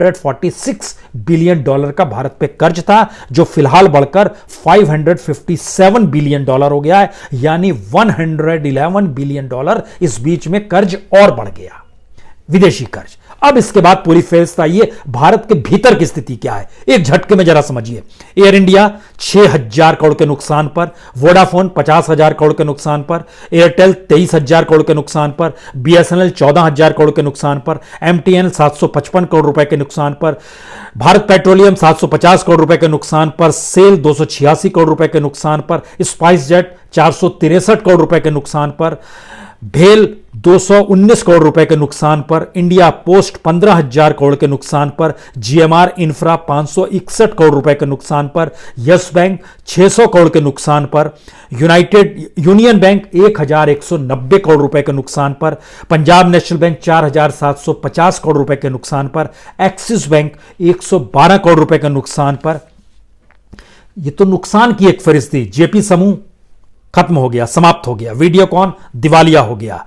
$146 billion का भारत पे कर्ज था, जो फिलहाल बढ़कर $557 बिलियन हो गया है, यानी $111 बिलियन इस बीच में कर्ज और बढ़ गया, विदेशी कर्ज। अब इसके बाद पूरी फेस्ट आइए, भारत के भीतर की स्थिति क्या है एक झटके में जरा समझिए। एयर इंडिया 6,000 करोड़ के नुकसान पर, वोडाफोन 50,000 करोड़ के नुकसान पर, एयरटेल 23,000 करोड़ के नुकसान पर, बीएसएनएल 14,000 करोड़ के नुकसान पर, एमटीएनएल 755 करोड़ रुपए के नुकसान पर, भारत पेट्रोलियम 750 करोड़ रुपए के नुकसान पर, सेल 286 करोड़ रुपए के नुकसान पर, स्पाइस जेट 463 करोड़ रुपए के नुकसान पर, भेल 219 करोड़ रुपए के नुकसान पर, इंडिया पोस्ट 15,000 करोड़ के नुकसान पर, जीएमआर इंफ्रा 561 करोड़ रुपए के नुकसान पर, यस बैंक 600 करोड़ के नुकसान पर, यूनियन बैंक 1,190 करोड़ रुपए के नुकसान पर, पंजाब नेशनल बैंक 4,750 करोड़ रुपए के नुकसान पर, एक्सिस बैंक 112 करोड़ रुपए के नुकसान पर। यह तो नुकसान की एक फहरिस्त थी। जेपी समूह खत्म हो गया, समाप्त हो गया, वीडियोकॉन दिवालिया हो गया,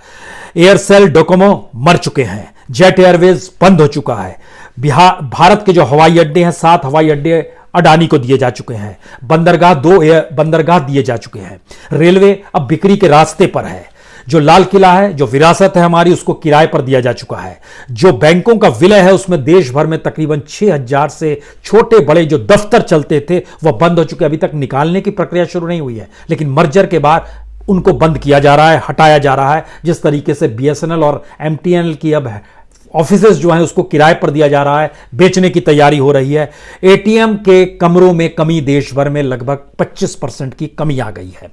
एयरसेल डोकोमो मर चुके हैं, जेट एयरवेज बंद हो चुका है, भारत के जो हवाई अड्डे हैं 7 हवाई अड्डे अडानी को दिए जा चुके हैं, बंदरगाह दिए जा चुके हैं, रेलवे अब बिक्री के रास्ते पर है, जो लाल किला है, जो विरासत है हमारी, उसको किराए पर दिया जा चुका है, जो बैंकों का विलय है उसमें देश भर में तकरीबन 6,000 से छोटे बड़े जो दफ्तर चलते थे वह बंद हो चुके। अभी तक निकालने की प्रक्रिया शुरू नहीं हुई है, लेकिन मर्जर के बाद उनको बंद किया जा रहा है, हटाया जा रहा है। जिस तरीके से बीएसएनएल और एमटीएनएल की अब ऑफिसेज जो हैं उसको किराए पर दिया जा रहा है, बेचने की तैयारी हो रही है। एटीएम के कमरों में कमी, देश भर में लगभग 25% की कमी आ गई है।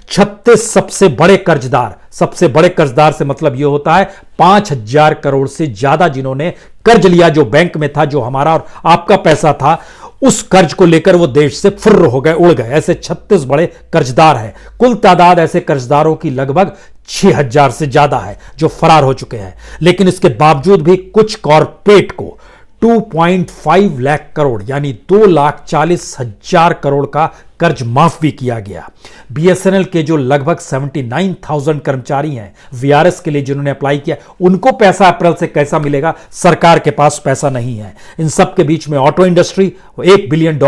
36 सबसे बड़े कर्जदार से मतलब यह होता है 5,000 करोड़ से ज्यादा जिन्होंने कर्ज लिया, जो बैंक में था, जो हमारा और आपका पैसा था, उस कर्ज को लेकर वो देश से फुर्र हो गए, उड़ गए। ऐसे 36 बड़े कर्जदार हैं। कुल तादाद ऐसे कर्जदारों की लगभग 6,000 से ज्यादा है जो फरार हो चुके हैं। लेकिन इसके बावजूद भी कुछ कॉर्पोरेट को 2.5 लाख करोड़ यानी 2,40,000 करोड़ का कर्ज माफ भी किया गया। बीएसएनएल के जो लगभग 79,000 कर्मचारी हैं वीआरएस के लिए जिन्होंने अप्लाई किया, उनको पैसा अप्रैल से कैसा मिलेगा? सरकार के पास पैसा नहीं है। इन सब के बीच में ऑटो इंडस्ट्री $1 बिलियन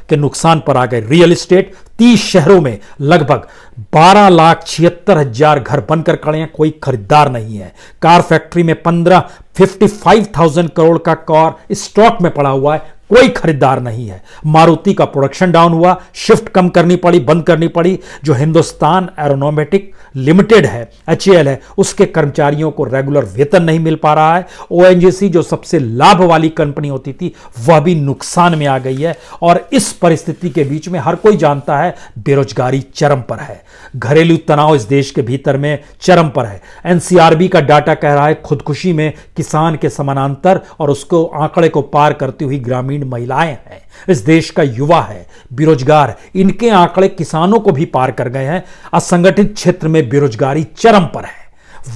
के नुकसान पर आ गए। रियल एस्टेट 30 शहरों में लगभग 12,76,000 घर बनकर खड़े हैं, कोई खरीदार नहीं है। कार फैक्ट्री में 55,000 करोड़ का कार स्टॉक में पड़ा हुआ है, कोई खरीदार नहीं है। मारुति का प्रोडक्शन डाउन हुआ, शिफ्ट कम करनी पड़ी, बंद करनी पड़ी। जो हिंदुस्तान एरोनॉटिक लिमिटेड है, HAL है, उसके कर्मचारियों को रेगुलर वेतन नहीं मिल पा रहा है। ONGC जो सबसे लाभ वाली कंपनी होती थी वह भी नुकसान में आ गई है। और इस परिस्थिति के बीच में हर कोई जानता है बेरोजगारी चरम पर है, घरेलू तनाव इस देश के भीतर में चरम पर है। NCRB का डाटा कह रहा है खुदकुशी में किसान के समानांतर और उसको आंकड़े को पार करती हुई ग्रामीण महिलाएं हैं। इस देश का युवा है, बेरोजगार, इनके आंकड़े किसानों को भी पार कर गए हैं। असंगठित क्षेत्र में बेरोजगारी चरम पर है,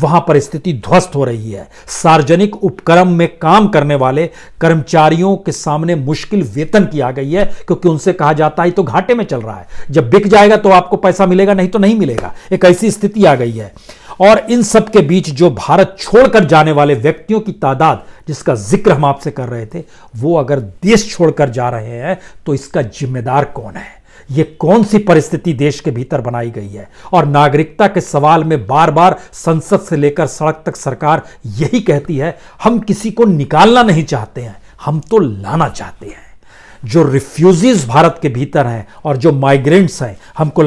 वहां परिस्थिति ध्वस्त हो रही है। सार्वजनिक उपक्रम में काम करने वाले कर्मचारियों के सामने मुश्किल वेतन की आ गई है, क्योंकि उनसे कहा जाता है तो घाटे में चल रहा है, जब बिक जाएगा तो आपको पैसा मिलेगा, नहीं तो नहीं मिलेगा। एक ऐसी स्थिति आ गई है। और इन सब के बीच जो भारत छोड़कर जाने वाले व्यक्तियों की तादाद जिसका जिक्र हम आपसे कर रहे थे, वो अगर देश छोड़कर जा रहे हैं तो इसका जिम्मेदार कौन है? ये कौन सी परिस्थिति देश के भीतर बनाई गई है? और नागरिकता के सवाल में बार बार संसद से लेकर सड़क तक सरकार यही कहती है, हम किसी को निकालना नहीं चाहते हैं, हम तो लाना चाहते हैं। जो रिफ्यूजीज भारत के भीतर हैं और जो माइग्रेंट्स हैं, हमको